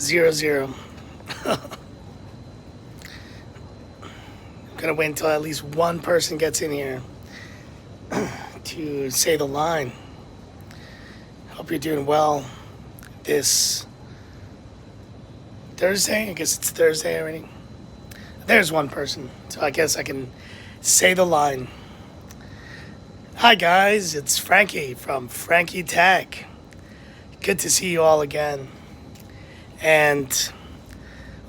0-0. Gonna wait until at least one person gets in here to say the line. Hope you're doing well this Thursday. I guess it's Thursday already. There's one person, so I guess I can say the line. Hi guys, it's Frankie from Frankie Tech. Good to see you all again. And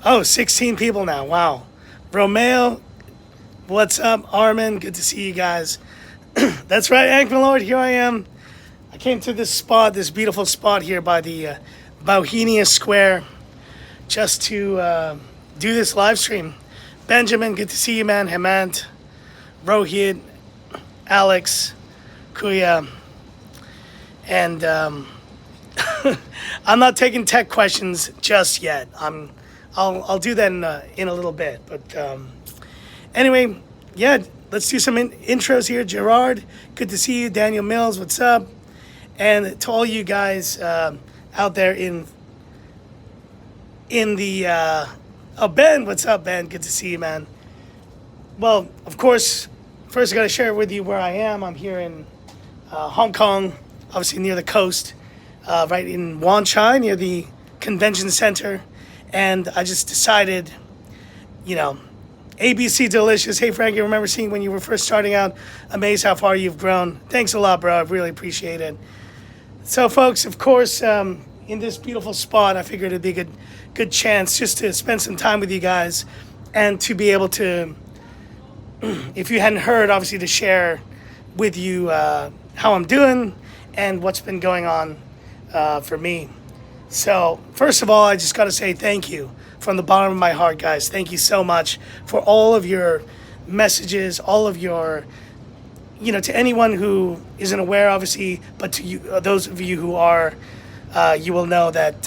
16 people now. Wow. Romeo, what's up? Armin, good to see you guys. That's right, Hank Lord, here I am. I came to this spot, this beautiful spot here by the Bohemia Square, just to do this live stream. Benjamin, good to see you, man. Hemant, Rohit, Alex, Kuya, and I'm not taking tech questions just yet. I'll do that in a little bit. But anyway, yeah, let's do some intros here. Gerard, good to see you. Daniel Mills, what's up? And to all you guys out there in the Ben, what's up, Ben? Good to see you, man. Well, of course, first I got to share with you where I am. I'm here in Hong Kong, obviously near the coast, right in Wan Chai, near the convention center. And I just decided, ABC Delicious. Hey, Frankie, I remember seeing when you were first starting out. Amazed how far you've grown. Thanks a lot, bro. I really appreciate it. So, folks, of course, in this beautiful spot, I figured it'd be a good chance just to spend some time with you guys and to be able to, if you hadn't heard, obviously to share with you how I'm doing and what's been going on for me. So, first of all, I just got to say thank you from the bottom of my heart, guys. Thank you so much for all of your messages, all of your, to anyone who isn't aware, obviously, but to you, those of you who are, you will know that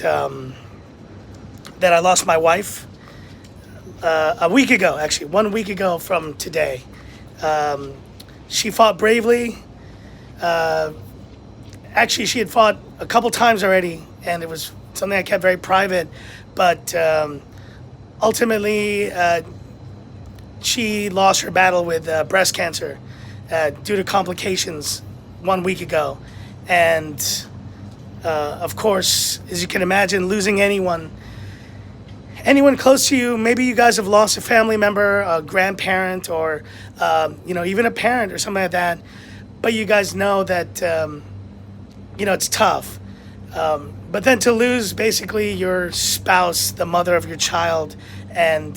that I lost my wife a week ago, actually, 1 week ago from today. She fought bravely. Actually, she had fought a couple times already, and it was something I kept very private. But ultimately, she lost her battle with breast cancer due to complications 1 week ago. And of course, as you can imagine, losing anyone close to you, maybe you guys have lost a family member, a grandparent, or even a parent or something like that. But you guys know that it's tough. But then to lose basically your spouse, the mother of your child, and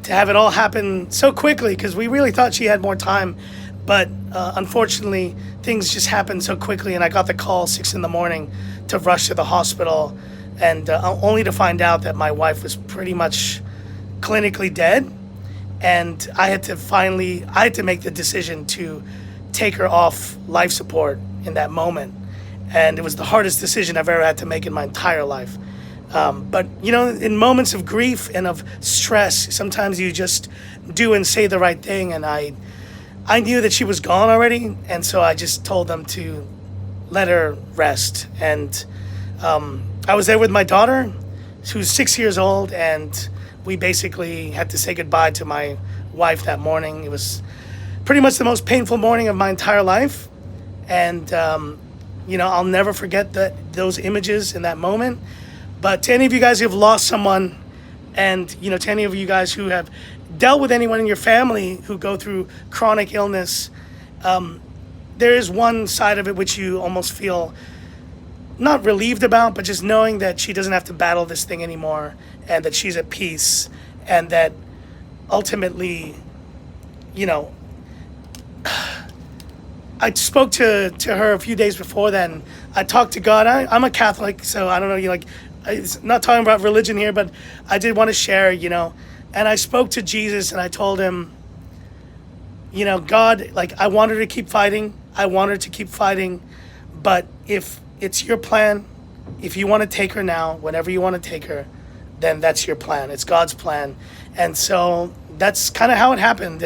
to have it all happen so quickly, because we really thought she had more time, but unfortunately things just happened so quickly, and I got the call 6 a.m. to rush to the hospital, and only to find out that my wife was pretty much clinically dead, and I had to make the decision to take her off life support in that moment. And it was the hardest decision I've ever had to make in my entire life. But, in moments of grief and of stress, sometimes you just do and say the right thing. And I knew that she was gone already. And so I just told them to let her rest. And I was there with my daughter, who's 6 years old. And we basically had to say goodbye to my wife that morning. It was pretty much the most painful morning of my entire life. And, I'll never forget those images in that moment. But to any of you guys who have lost someone, and, to any of you guys who have dealt with anyone in your family who go through chronic illness, there is one side of it which you almost feel not relieved about, but just knowing that she doesn't have to battle this thing anymore, and that she's at peace, and that ultimately, I spoke to her a few days before then. I talked to God. I'm a Catholic, so I don't know, it's not talking about religion here, but I did want to share, and I spoke to Jesus, and I told him, God, I want her to keep fighting. I want her to keep fighting, but if it's your plan, if you want to take her now, whenever you want to take her, then that's your plan. It's God's plan. And so that's kind of how it happened.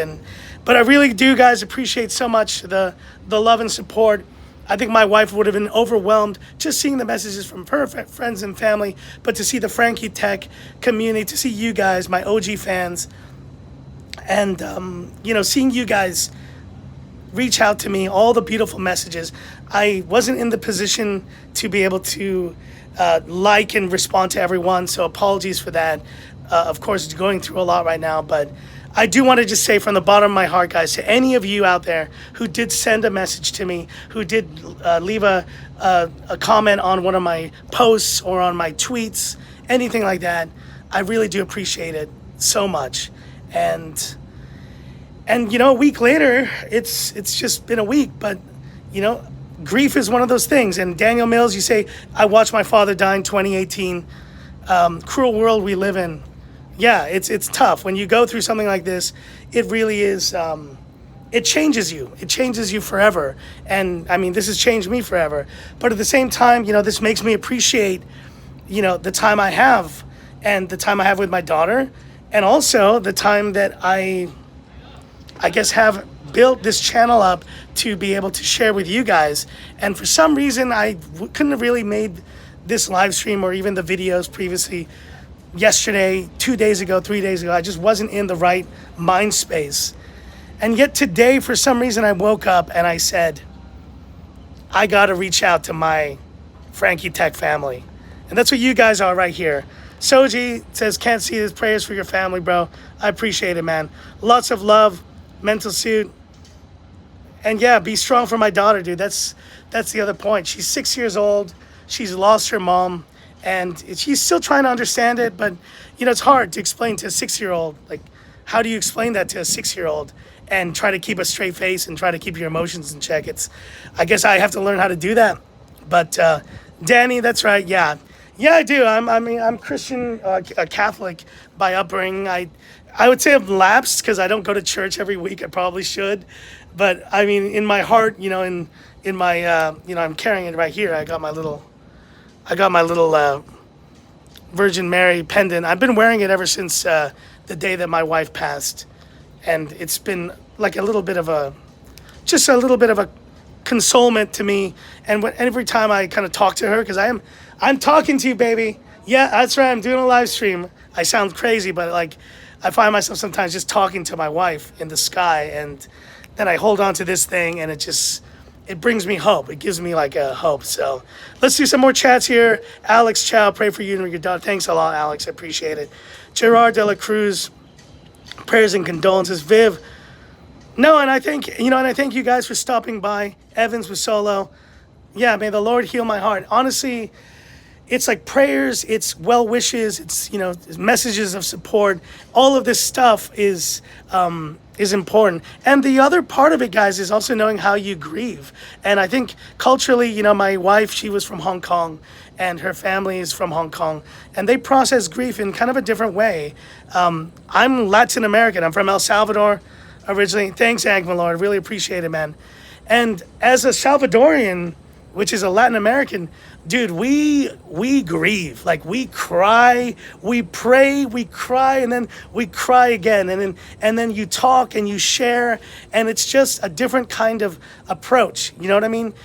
But I really do, guys, appreciate so much the love and support. I think my wife would have been overwhelmed just seeing the messages from her friends and family, but to see the Frankie Tech community, to see you guys, my OG fans, and seeing you guys reach out to me, all the beautiful messages. I wasn't in the position to be able to like and respond to everyone, so apologies for that. Of course, going through a lot right now, but I do want to just say from the bottom of my heart, guys, to any of you out there who did send a message to me, who did leave a comment on one of my posts or on my tweets, anything like that, I really do appreciate it so much. And a week later, it's just been a week, but grief is one of those things. And Daniel Mills, you say, I watched my father die in 2018. Cruel world we live in. Yeah, it's tough. When you go through something like this, it really is, it changes you. It changes you forever. And I mean, this has changed me forever. But at the same time, this makes me appreciate, the time I have and the time I have with my daughter. And also the time that I guess have built this channel up to be able to share with you guys. And for some reason, I couldn't have really made this live stream or even the videos previously yesterday, 2 days ago, 3 days ago. I just wasn't in the right mind space. And yet today, for some reason, I woke up and I said, I got to reach out to my Frankie Tech family. And that's what you guys are right here. Soji says, can't see his prayers for your family, bro. I appreciate it, man. Lots of love, mental suit. And yeah, be strong for my daughter, dude. That's the other point. She's 6 years old. She's lost her mom. And she's still trying to understand it, but it's hard to explain to a 6-year-old. Like, how do you explain that to a 6-year-old and try to keep a straight face and try to keep your emotions in check? I guess I have to learn how to do that. But Danny, that's right. Yeah, I do. I'm Christian, a Catholic by upbringing. I would say I've lapsed because I don't go to church every week. I probably should, but I mean, in my heart, in my I'm carrying it right here. I got my little Virgin Mary pendant. I've been wearing it ever since the day that my wife passed. And it's been like a little bit of a consolement to me. And every time I kind of talk to her, because I'm talking to you, baby. Yeah, that's right. I'm doing a live stream. I sound crazy, but I find myself sometimes just talking to my wife in the sky. And then I hold on to this thing and it brings me hope. It gives me a hope. So let's do some more chats here. Alex Chow, pray for you and your daughter. Thanks a lot, Alex. I appreciate it. Gerard De La Cruz, prayers and condolences. Viv, no, and I thank you guys for stopping by. Evans with Solo. Yeah, may the Lord heal my heart. Honestly, it's like prayers, it's well wishes, it's messages of support. All of this stuff is important. And the other part of it, guys, is also knowing how you grieve. And I think culturally, my wife, she was from Hong Kong and her family is from Hong Kong, and they process grief in kind of a different way. I'm Latin American. I'm from El Salvador originally. Thanks, Agmalor. I really appreciate it, man. And as a Salvadorian, which is a Latin American, dude, we grieve. We cry, we pray, we cry, and then we cry again. And then you talk and you share, and it's just a different kind of approach. You know what I mean?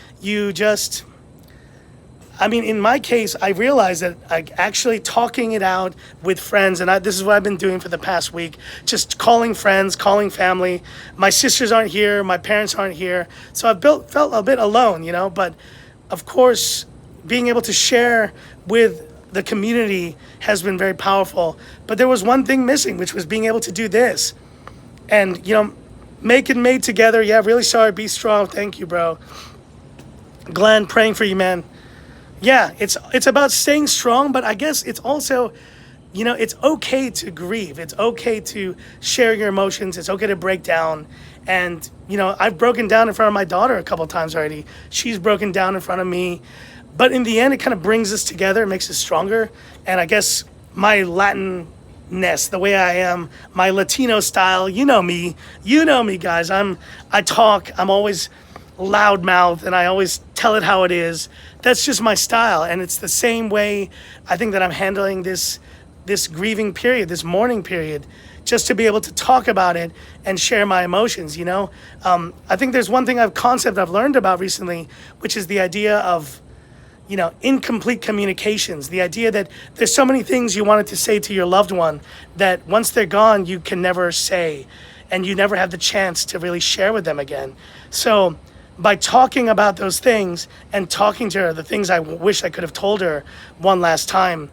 In my case, I realized that actually talking it out with friends, and this is what I've been doing for the past week, just calling friends, calling family. My sisters aren't here, my parents aren't here, so I've felt a bit alone, but of course, being able to share with the community has been very powerful. But there was one thing missing, which was being able to do this. And, make it made together. Yeah, really sorry. Be strong. Thank you, bro. Glenn, praying for you, man. Yeah, it's about staying strong, but I guess it's also, it's okay to grieve. It's okay to share your emotions. It's okay to break down. And, I've broken down in front of my daughter a couple times already. She's broken down in front of me. But in the end, it kind of brings us together, makes us stronger. And I guess my Latin-ness, the way I am, my Latino style, you know me, guys. I talk, I'm always loudmouth, and I always tell it how it is. That's just my style. And it's the same way I think that I'm handling this grieving period, this mourning period. just to be able to talk about it and share my emotions, you know? I think there's one thing concept I've learned about recently, which is the idea of, you know, incomplete communications. The idea that there's so many things you wanted to say to your loved one that once they're gone, you can never say, and you never have the chance to really share with them again. So by talking about those things and talking to her, the things I wish I could have told her one last time,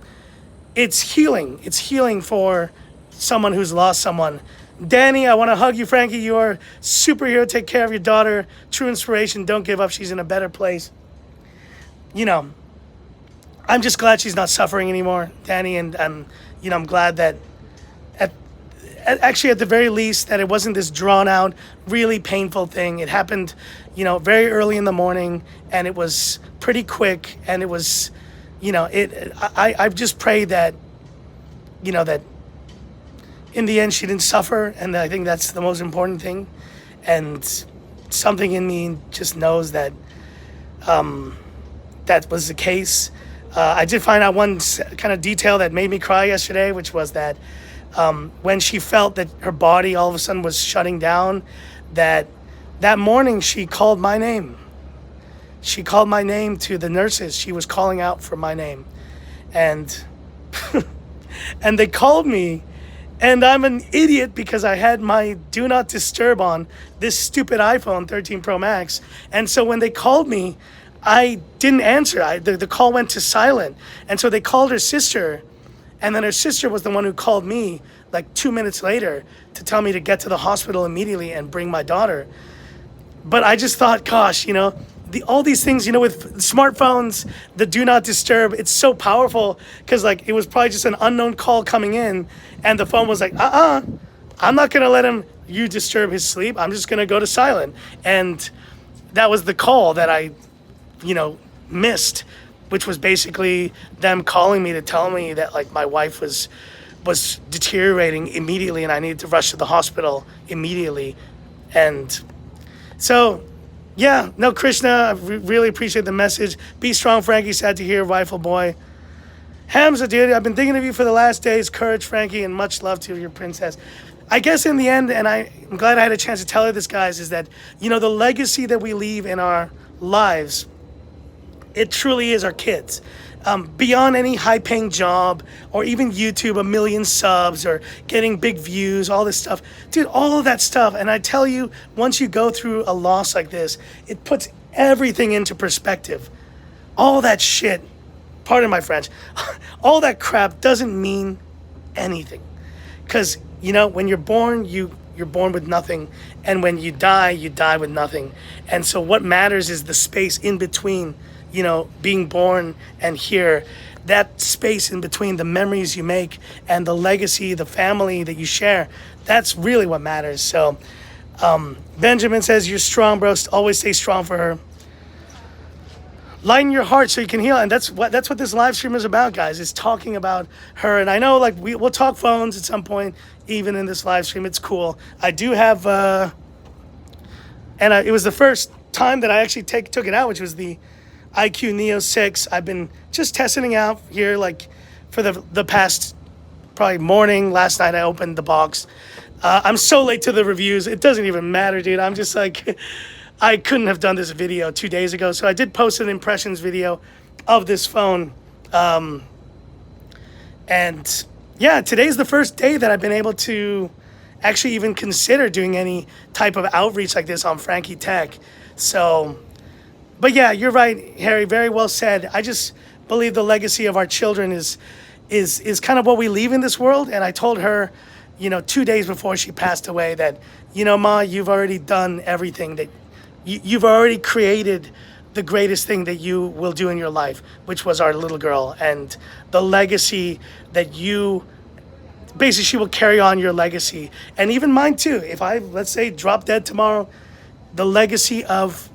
it's healing. It's healing for someone who's lost someone. Danny, I want to hug you. Frankie, you are a superhero. Take care of your daughter. True inspiration. Don't give up. She's in a better place. You know, I'm just glad she's not suffering anymore, Danny. And I'm glad that actually, at the very least, that it wasn't this drawn out, really painful thing. It happened, you know, very early in the morning, and it was pretty quick, and it was, you know, I just pray that, you know, that in the end she didn't suffer, and I think that's the most important thing. And something in me just knows that that was the case. I did find out one kind of detail that made me cry yesterday, which was that when she felt that her body all of a sudden was shutting down, that morning she called my name. She called my name to the nurses. She was calling out for my name. And and they called me, and I'm an idiot because I had my Do Not Disturb on, this stupid iPhone 13 Pro Max. And so when they called me, I didn't answer. The call went to silent. And so they called her sister, and then her sister was the one who called me like 2 minutes later to tell me to get to the hospital immediately and bring my daughter. But I just thought, gosh, you know, all these things, you know, with smartphones, the Do Not Disturb, it's so powerful because, like, it was probably just an unknown call coming in, and the phone was like, I'm not going to let you disturb his sleep. I'm just going to go to silent. And that was the call that I, you know, missed, which was basically them calling me to tell me that, like, my wife was deteriorating immediately and I needed to rush to the hospital immediately. And so, yeah, no, Krishna, I really appreciate the message. Be strong, Frankie. Sad to hear, Rifle Boy. Hamza, dude, I've been thinking of you for the last days. Courage, Frankie, and much love to your princess. I guess in the end, and I'm glad I had a chance to tell her this, guys, is that, you know, the legacy that we leave in our lives, it truly is our kids. Beyond any high-paying job or even YouTube, 1 million subs or getting big views, all this stuff. Dude, all of that stuff. And I tell you, once you go through a loss like this, it puts everything into perspective. All that shit, pardon my French, all that crap doesn't mean anything. Because, you know, when you're born, you're born with nothing. And when you die with nothing. And so what matters is the space in between, you know, being born and here, that space in between, the memories you make and the legacy, the family that you share, that's really what matters. So Benjamin says, you're strong, bro. Always stay strong for her. Lighten your heart so you can heal. And that's what this live stream is about, guys, is talking about her. And I know, like, we'll talk phones at some point, even in this live stream. It's cool. I do have, it was the first time that I actually took it out, which was the iQOO Neo 6. I've been just testing it out here, like, for the past probably morning. Last night I opened the box. I'm so late to the reviews. It doesn't even matter, dude. I'm just like, I couldn't have done this video 2 days ago. So I did post an impressions video of this phone. And yeah, today's the first day that I've been able to actually even consider doing any type of outreach like this on Frankie Tech. So, but yeah, you're right, Harry. Very well said. I just believe the legacy of our children is kind of what we leave in this world. And I told her, you know, 2 days before she passed away that, you know, Ma, you've already done everything that you've already created the greatest thing that you will do in your life, which was our little girl, and the legacy that you basically, she will carry on your legacy, and even mine too. If I, let's say, drop dead tomorrow, the legacy of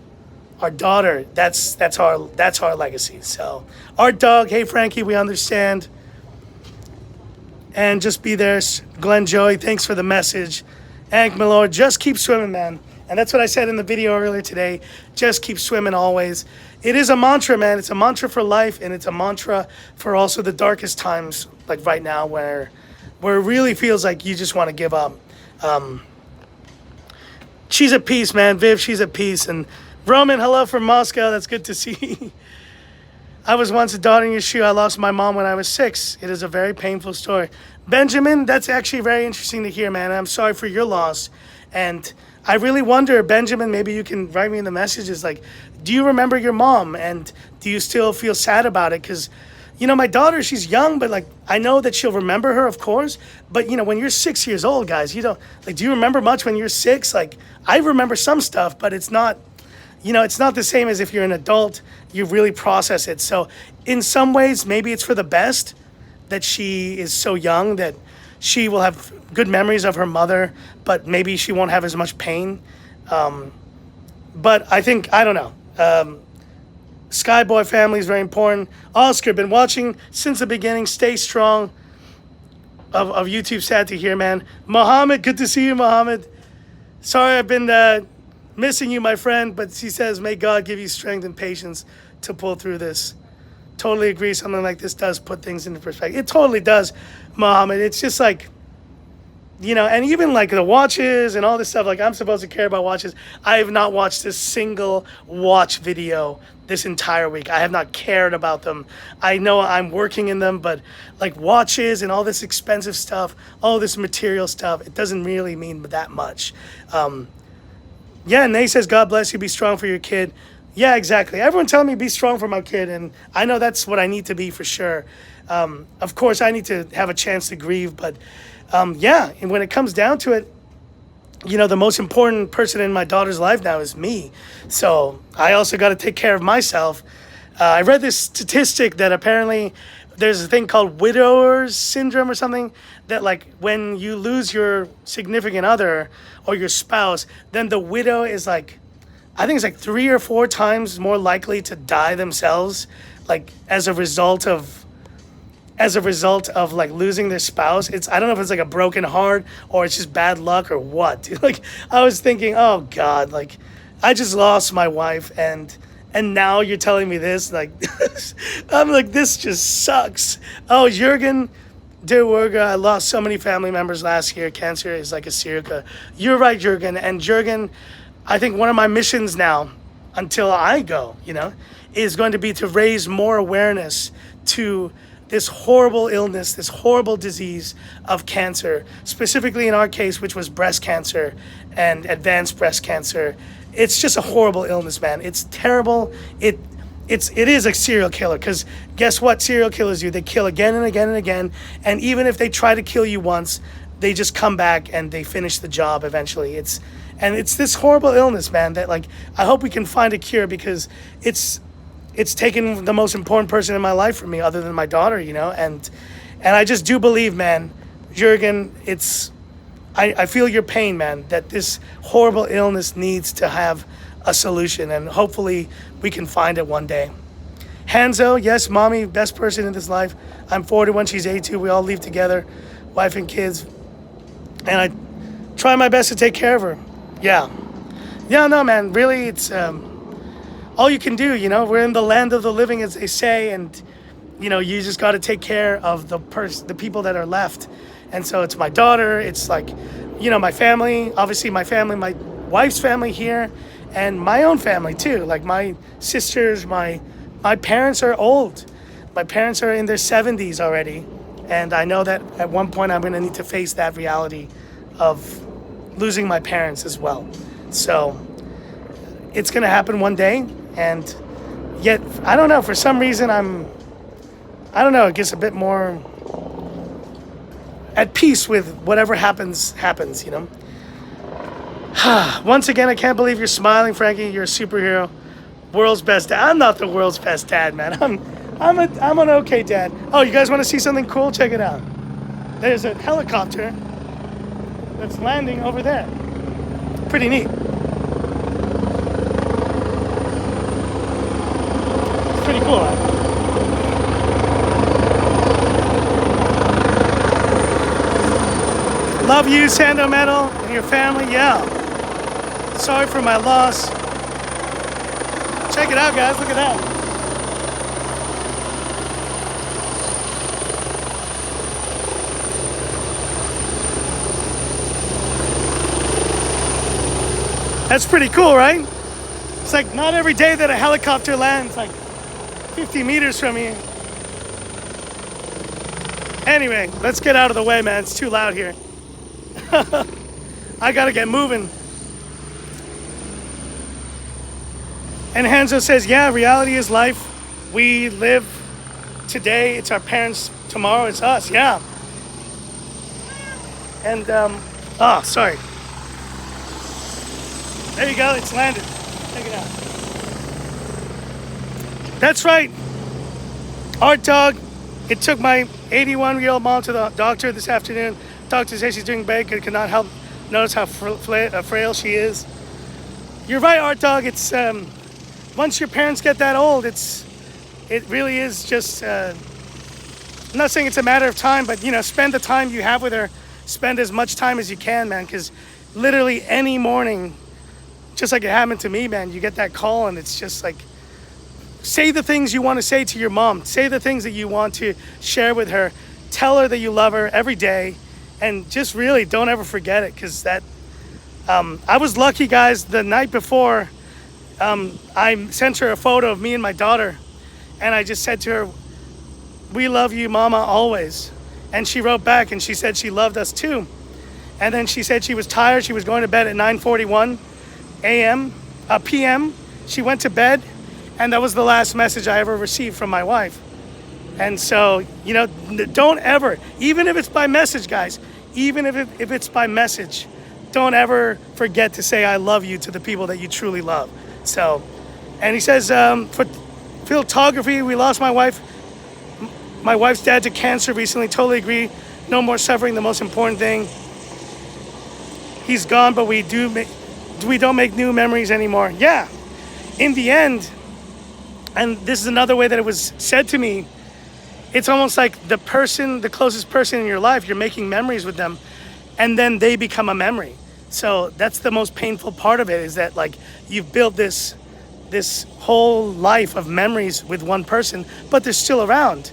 our daughter, that's our legacy. So, our dog, hey Frankie, we understand. And just be there. Glenn Joey, thanks for the message. Hank Milord, just keep swimming, man. And that's what I said in the video earlier today. Just keep swimming always. It is a mantra, man. It's a mantra for life, and it's a mantra for also the darkest times, like right now, where where it really feels like you just want to give up. Um, she's at peace, man. Viv, she's at peace. And Roman, hello from Moscow. That's good to see. I was once a daughter in your shoe. I lost my mom when I was 6. It is a very painful story. Benjamin, that's actually very interesting to hear, man. I'm sorry for your loss. And I really wonder, Benjamin, maybe you can write me in the messages, like, do you remember your mom? And do you still feel sad about it? Because, you know, my daughter, she's young, but, like, I know that she'll remember her, of course. But, you know, when you're 6 years old, guys, you don't, like, do you remember much when you're 6? Like, I remember some stuff, but it's not, you know, it's not the same as if you're an adult, you really process it. So in some ways, maybe it's for the best that she is so young, that she will have good memories of her mother, but maybe she won't have as much pain. But I think, I don't know. Skyboy family is very important. Oscar, been watching since the beginning. Stay strong. Of YouTube, sad to hear, man. Mohammed, good to see you, Mohammed. Sorry I've been missing you, my friend, but she says, may God give you strength and patience to pull through this. Totally agree. Something like this does put things into perspective. It totally does, Mohammed. It's just like, you know, and even like the watches and all this stuff, like I'm supposed to care about watches. I have not watched a single watch video this entire week. I have not cared about them. I know I'm working in them, but like watches and all this expensive stuff, all this material stuff, it doesn't really mean that much. Yeah, Nay says, God bless you, be strong for your kid. Yeah, exactly. Everyone telling me be strong for my kid, and I know that's what I need to be for sure. Of course, I need to have a chance to grieve, but yeah, and when it comes down to it, you know, the most important person in my daughter's life now is me. So I also got to take care of myself. I read this statistic that apparently there's a thing called widower's syndrome or something, that like when you lose your significant other or your spouse, then the widow is like, I think it's like 3 or 4 times more likely to die themselves, like as a result of like losing their spouse. It's, I don't know if it's like a broken heart or it's just bad luck or what. Like I was thinking, oh God, like I just lost my wife and now you're telling me this, like I'm like, this just sucks. Oh, Jürgen, dear Werger, I lost so many family members last year. Cancer is like a serial killer. You're right, Jürgen. And Jürgen, I think one of my missions now, until I go, you know, is going to be to raise more awareness to this horrible illness, this horrible disease of cancer, specifically in our case, which was breast cancer and advanced breast cancer. It's just a horrible illness, man. It's terrible. It is a serial killer, because guess what serial killers do? They kill again and again and again. And even if they try to kill you once, they just come back and they finish the job eventually. It's this horrible illness, man, that like, I hope we can find a cure, because it's taken the most important person in my life from me other than my daughter, you know? And I just do believe, man, Jürgen, I feel your pain, man, that this horrible illness needs to have a solution, and hopefully we can find it one day. Hanzo, yes, mommy, best person in this life. I'm 41, she's 82, we all live together, wife and kids. And I try my best to take care of her. Yeah, no, man, really, it's all you can do, you know? We're in the land of the living, as they say, and, you know, you just got to take care of the people that are left. And so it's my daughter, it's like, you know, my family, obviously my family, my wife's family here, and my own family too. Like my sisters, my parents are old. My parents are in their 70s already. And I know that at one point I'm going to need to face that reality of losing my parents as well. So it's going to happen one day. And yet, I don't know, for some reason it gets a bit more at peace with whatever happens, you know? Once again, I can't believe you're smiling, Frankie. You're a superhero. World's best dad. I'm not the world's best dad, man. I'm an okay dad. Oh, you guys want to see something cool? Check it out. There's a helicopter that's landing over there. Pretty neat. It's pretty cool, huh? Love you, Sando Metal, and your family. Yeah. Sorry for my loss. Check it out, guys. Look at that. That's pretty cool, right? It's like not every day that a helicopter lands like 50 meters from you. Anyway, let's get out of the way, man. It's too loud here. I gotta get moving. And Hanzo says, yeah, reality is life. We live today. It's our parents. Tomorrow it's us. Yeah. And, sorry. There you go. It's landed. Check it out. That's right. Art Dog. It took my 81-year-old mom to the doctor this afternoon. Doctor says she's doing great. Could not help notice how frail she is. You're right, Art Dog. It's once your parents get that old, it really is just. I'm not saying it's a matter of time, but spend the time you have with her. Spend as much time as you can, man. Because literally any morning, just like it happened to me, man, you get that call and it's just like. Say the things you want to say to your mom. Say the things that you want to share with her. Tell her that you love her every day. And just really don't ever forget it. Because that, I was lucky, guys. The night before, I sent her a photo of me and my daughter. And I just said to her, we love you, Mama, always. And she wrote back and she said she loved us too. And then she said she was tired. She was going to bed at 9:41 p.m. She went to bed. And that was the last message I ever received from my wife. And so, don't ever, even if it's by message, guys, even if it's by message, don't ever forget to say I love you to the people that you truly love. So, and he says, for photography, we lost my wife's dad to cancer recently. Totally agree. No more suffering, the most important thing. He's gone, but we don't make new memories anymore. Yeah, in the end, and this is another way that it was said to me, it's almost like the closest person in your life, you're making memories with them, and then they become a memory. So that's the most painful part of it, is that like you've built this whole life of memories with one person, but they're still around.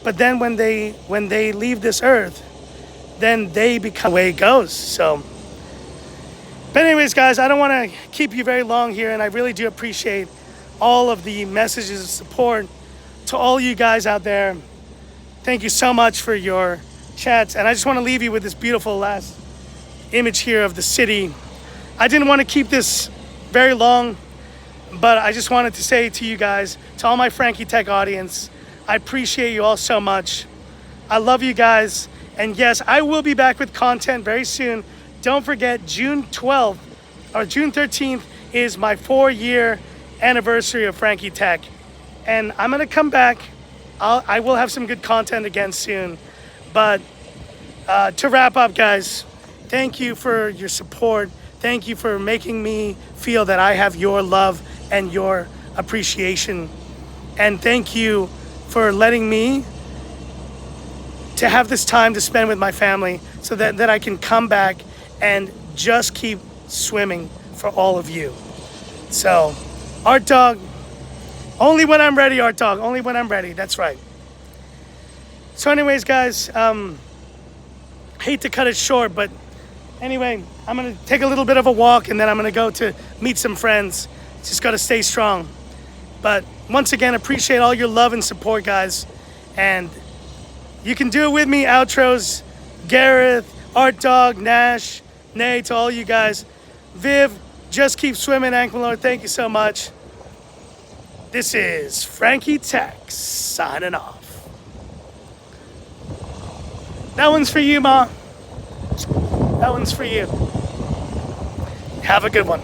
But then when they leave this earth, then they become the way it goes. So, but anyways, guys, I don't want to keep you very long here, and I really do appreciate all of the messages of support to all you guys out there. Thank you so much for your chats. And I just want to leave you with this beautiful last image here of the city. I didn't want to keep this very long, but I just wanted to say to you guys, to all my Frankie Tech audience, I appreciate you all so much. I love you guys. And yes, I will be back with content very soon. Don't forget, June 12th or June 13th is my 4-year anniversary of Frankie Tech, and I'm gonna come back. I will have some good content again soon, but to wrap up, guys, thank you for your support. Thank you for making me feel that I have your love and your appreciation, and thank you for letting me to have this time to spend with my family, so that I can come back and just keep swimming for all of you. So, Art Dog, only when I'm ready, Art Dog, only when I'm ready. That's right. So anyways, guys, hate to cut it short, but anyway, I'm going to take a little bit of a walk, and then I'm going to go to meet some friends. Just got to stay strong. But once again, appreciate all your love and support, guys. And you can do it with me, outros, Gareth, Art Dog, Nash, Nay, to all you guys. Viv, just keep swimming, Ankmalord. Thank you so much. This is Frankie Tech signing off. That one's for you, Ma. That one's for you. Have a good one.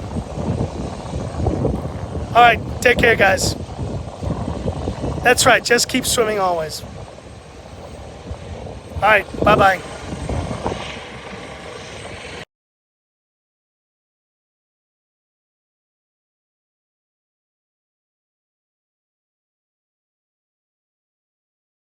All right, take care, guys. That's right, just keep swimming always. All right, bye-bye.